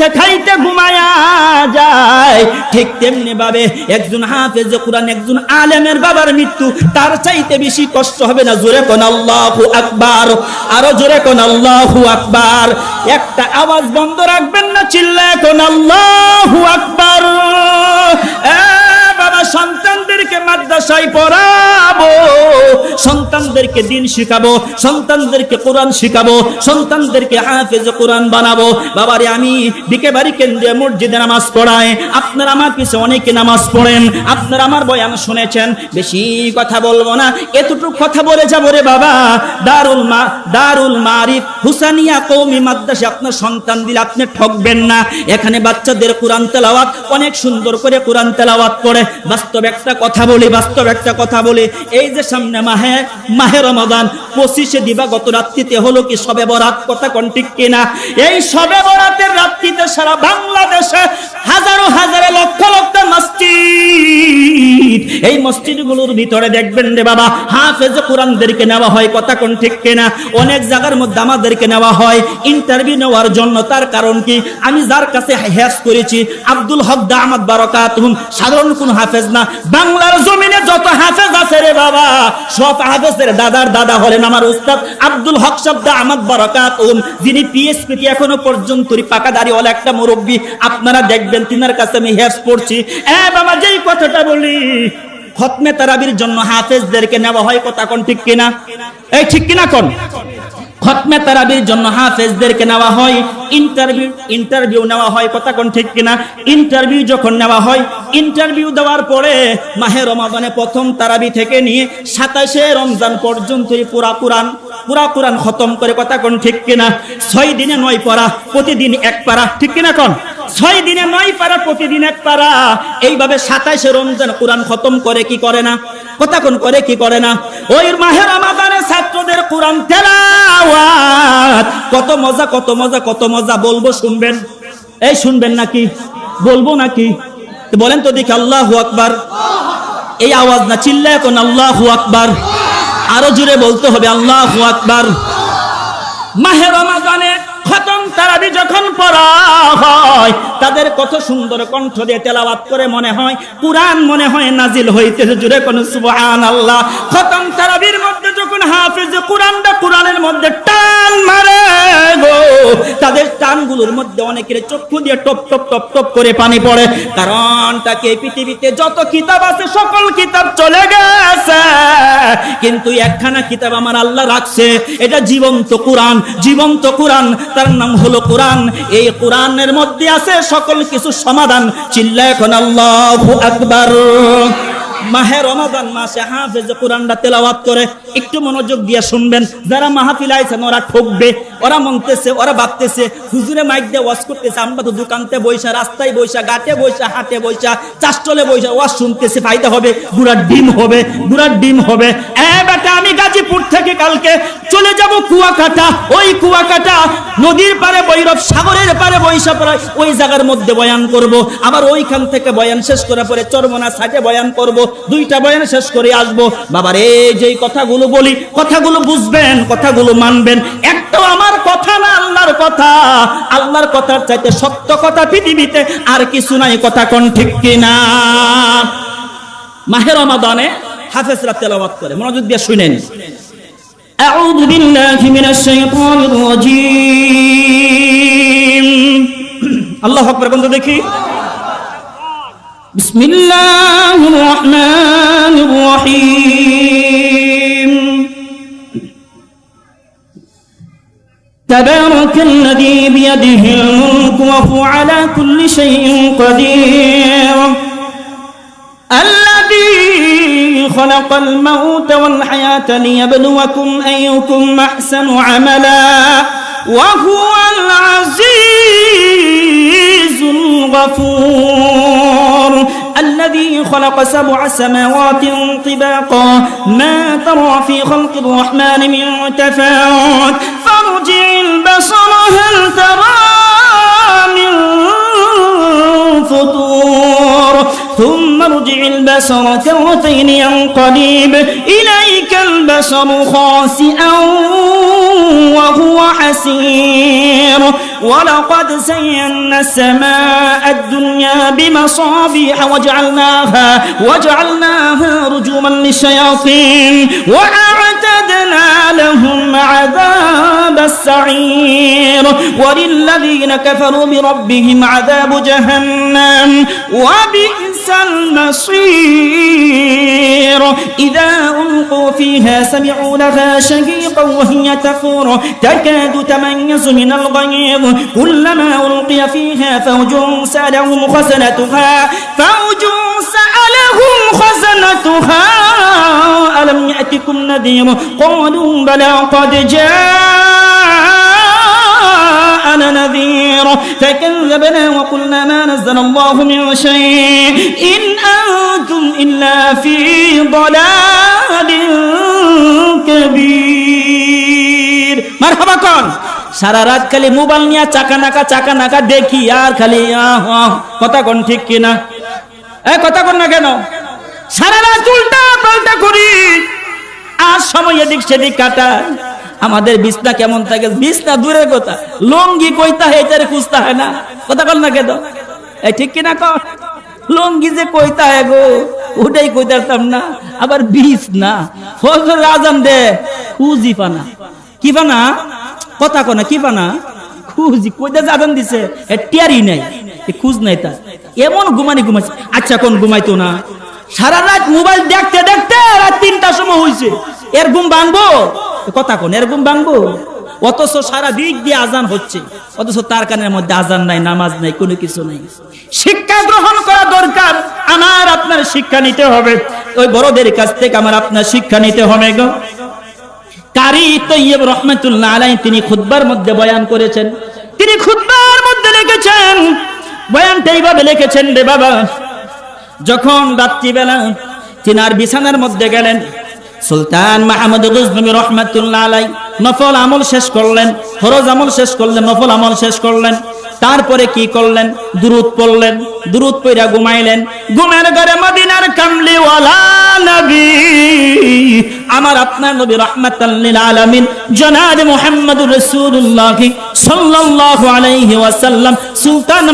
খাইতে খাইতে ঘুমায়া যায়, ঠিক তেমনি ভাবে একজন হাফেজ কোরআন, একজন আলেমের বাবার মৃত্যু তার চাইতে বেশি কষ্ট হবে না? জোরে কোন আল্লাহু আকবার, আরো জোরে কোন আল্লাহু আকবার। একটা আওয়াজ বন্ধ রাখবেন না, চিল্লায় কোন আল্লাহু আকবার। বাবা, সন্তানদেরকে মাদ্রাসায় পড়াবো, সন্তানদেরকে দিন শিখাবো, সন্তানদেরকে কোরআন শিখাবো, সন্তানদেরকে হাফেজ কোরআন বানাবো। বাবারে, আমি বিকেবাড়ি কেন্দ্রীয় মসজিদে নামাজ পড়াই, আপনারা আমার পিছে অনেকে নামাজ পড়েন, আপনারা আমার বয়ান শুনেছেন। বেশি কথা বলবো না, এতটুকু কথা বলে যাবো রে বাবা। দারুল মারিফ হুসানিয়া কওমি মাদ্রাসা আপনার সন্তান দিলে আপনি ঠকবেন না। এখানে বাচ্চাদের কোরআন তেলাওয়াত অনেক সুন্দর করে কোরআন তেলাওয়াত করে। বাস্তব একটা কথা বলি, এই যে সামনে মাহে রমাদান 25 দিবাগত রাত্রিতে হলো কি শবে বরাত, কথা কোন ঠিক কিনা? এই শবে বরাতের রাত্রিতে সারা বাংলাদেশে হাজারো হাজারে লক্ষ লক্ষ মসজিদ, এই মসজিদগুলোর ভিতরে দেখবেন রে বাবা হাফেজ কোরআনদেরকে নেওয়া হয়, কথা কোন ঠিক কিনা? অনেক জায়গার মধ্যে আমাদেরকে নেওয়া হয় ইন্টারভিউ নেওয়ার জন্য। তার কারণ কি? আমি যার কাছে হেস করেছি আব্দুল হক দামাত বারাকাতুহুম, সাধারণ কোন হাফেজ না, বাংলার জমিনে যত হাফেজ আছে রে বাবা সব হাফেজের দাদার দাদা হলেন আমার উস্তাদ আব্দুল হক সাহেব দামাত বারাকাতুহুম, যিনি পিএইচডি এখনো পর্যন্ত পাকা দাড়িওয়ালা একটা মুরব্বী। আপনারা দেখবেন তিনার কাছে আমি হেস পড়ছি। বাবা, যেই কথাটা বলি, খতমে তারাবির জন্য হাফেজদেরকে নেওয়া হয়, কথা কোন ঠিক কিনা? এই ঠিক কিনা কোন? খতমে তারাবির জন্য হাফেজদেরকে নেওয়া হয়, ইন্টারভিউ নেওয়া হয়, কথা কোন ঠিক কিনা? ইন্টারভিউ যখন নেওয়া হয়, ইন্টারভিউ দেওয়ার পরে মাহে রমাদানে প্রথম তারাবি থেকে নিয়ে 27শে রমজান পর্যন্ত পুরা কোরআন খতম করে, কথা কোন ঠিক কিনা? 6 দিনে 9 পারা, প্রতিদিন 1 পারা, ঠিক কিনা কোন? 6 দিনে 9 পারা, প্রতিদিন 1 পারা। এইভাবে 27শে রমজান কোরআন খতম করে কি করে না? কথা কোন করে কি করে না? ওই মাহে রমাদানে ছাত্রদের কোরআন তেলাওয়াত কত মজা, কত মজা, কত মজা। বলবো, শুনবেন? এই শুনবেন নাকি? বলবো নাকি? বলেন তো দেখি আল্লাহু আকবার। এই আওয়াজ না, চিল্লায় কোন আল্লাহু আকবার। আরো জোরে বলতে হবে আল্লাহু আকবার। মাহে রমাদানে খতম তারাবি যখন পড়া হয়, তাদের কত সুন্দর কণ্ঠ দিয়ে তেলাওয়াত করে, মনে হয় কুরআন মনে হয় নাজিল হইতেছে। জুড়ে কোন সুবহানাল্লাহ। খতম তারাবির মধ্যে যখন হাফেজ কোরআনটা কোরআনের মধ্যে টান মারে গো, তাদের টানগুলোর মধ্যে অনেকের চক্ষু দিয়ে টপ টপ টপ টপ করে পানি পড়ে। কারণটা কি? পৃথিবীতে যত কিতাব আছে সকল কিতাব চলে গেছে, কিন্তু একখানা কিতাব আমার আল্লাহ রাখছে, এটা জীবন্ত কোরআন। জীবন্ত কোরআন, তার নাম হলো কোরআন। এই কোরআনের মধ্যে আছে সকল কিছু সমাধান। চিল্লায় এখন আল্লাহু আকবার। মাহে রমাদান মাসে হাফেজ কোরআনটা তেলাওয়াত করে, একটু মনোযোগ দিয়ে শুনবেন। যারা মাহফিল আইছেন ওরা ঠকবে, ওরা মনতেছে, ওরা ভাবতেছে হুজুরে মাইক দিয়ে ওয়াজ করতেছে, আমরা তো দোকানতে বইসা, রাস্তায় বইসা, ঘাটে বইসা, হাটে বইসা, চাষটলে বইসা ওয়াজ শুনতেছে, ফায়দা হবে, গুড়ার ডিম হবে, গুড়ার ডিম হবে। বেটা, আমি গাজীপুর থেকে কালকে চলে যাব কুয়াকাটা। ওই কুয়াকাটা নদীর পারে, বৈরব সাগরের পারে বইসা পড়ায়, ওই জায়গার মধ্যে বয়ান করব। আবার ওইখান থেকে বয়ান শেষ করার পরে চরমনা সাইডে বয়ান করব। 2টা বয়ান শেষ করে আসবো। বাবার এই যে কথাগুলো বলি, কথাগুলো বুঝবেন, কথাগুলো মানবেন। একটাও আমার কথা না, আল্লাহর কথা। আল্লাহর কথার চাইতে সত্য কথা পৃথিবীতে আর কিছু নাই, কথা কোন ঠিক কিনা? মাহে রমাদানে হাফেজরা তেলাওয়াত করে, মনোযোগ দিয়ে শুনেন। আউযু বিল্লাহি মিনাশ শাইতানির রাজীম। আল্লাহু আকবার বন্ধু, দেখি। বিসমিল্লাহির রহমানির রহিম। তাবারাকাল্লাযী বিয়াদিহিল মুলকু ওয়া হুয়া আলা কুল্লি শাইইন কাদির। الذي خلق الموت والحياة ليبلوكم أيكم أحسن عملا وهو العزيز الغفور. الذي خلق 7 سماوات طباقا ما ترى في خلق الرحمن من تفاوت فارجع البصر هل ترى من فطور ثم ارجع البصر كرتين ينقلب إليك البصر خاسئا وهو حسير ওয়ালাকাদ সায়্যানা السماء الدنيا بمصابيح وجعلناها رجوما للشياطين وأعتدنا لهم عذاب السعير وللذين كفروا بربهم عذاب جهنم وبئس المصير إذا ألقوا فيها سمعوا لها شهيقا وهي تفور تكاد تميز من الغيظ كلما ألقي فيها فوج سألهم خزنتها ألم يأتكم نذير قالوا بلى قد جاءنا نذير فكذبنا وقلنا ما نزل الله من شيء إن أنتم إلا في ضلال كبير مرحبا كون সারা রাত খালি মোবাইল নিয়ে চাকা নাকা দেখি আর খালি কথা কোন ঠিক কিনা কথা কোন না কেন সারা রাত উল্টা পাল্টা করি আর সময় এদিক সেদিক কাটা আমাদের বিছনা কেমন থাকে বিছনা দূরের কথা লঙ্গি কইতা হয় এটারে খুঁজতা হয় না কথা কোন না কেন ঠিক কিনা কর লঙ্গি যে কইতা হয় গো ওটাই কইতাম না আবার বিছনা ফজর আজান দে খুঁজি পানা কি পানা কথা কোনা কি পানা খুঁজি কইতে আজান দিছে টিয়ারি নাই খুঁজ নাই তা এমন ঘুমাইছে আচ্ছা কোন ঘুমাইতো না সারা রাত মোবাইল দেখতে দেখতে রাত 3টার সময় হইছে এর ঘুম ভাঙবো কথা কোন এর ঘুম ভাঙবো অথচ সারা দিক দিয়ে আজান হচ্ছে অথচ তার কানের মধ্যে আজান নাই নামাজ নাই কোনো কিছু নাই শিক্ষা গ্রহণ করা দরকার আমার আপনার শিক্ষা নিতে হবে ওই বড়দের কাছ থেকে আমার আপনার শিক্ষা নিতে হবে গো কারি তৈয়ব রহমাতুল্লাহ আলাইহি তিনি খুতবার মধ্যে বয়ান করেছেন তিনি খুতবার মধ্যে লিখেছেন বয়ানটা এইভাবে লিখেছেন রে বাবা যখন রাত্রিবেলা তিনার বিছানার মধ্যে গেলেন সুলতান মাহমুদ গজনবী রহমাতুল্লাহ আলাইহি নফল আমল শেষ করলেন ফরজ আমল শেষ করলেন নফল আমল শেষ করলেন তারপরে কি করলেন দুরূদ পড়লেন দুরূদ পড়া ঘুমাইলেন ঘুমের ঘরে মদিনার কামলিওয়ালা নবী আমার আপনার নবী রাহমাতাল লিল আলামিন জনাব মুহাম্মদুর রাসূলুল্লাহ সাল্লাল্লাহু আলাইহি ওয়াসাল্লাম সুলতান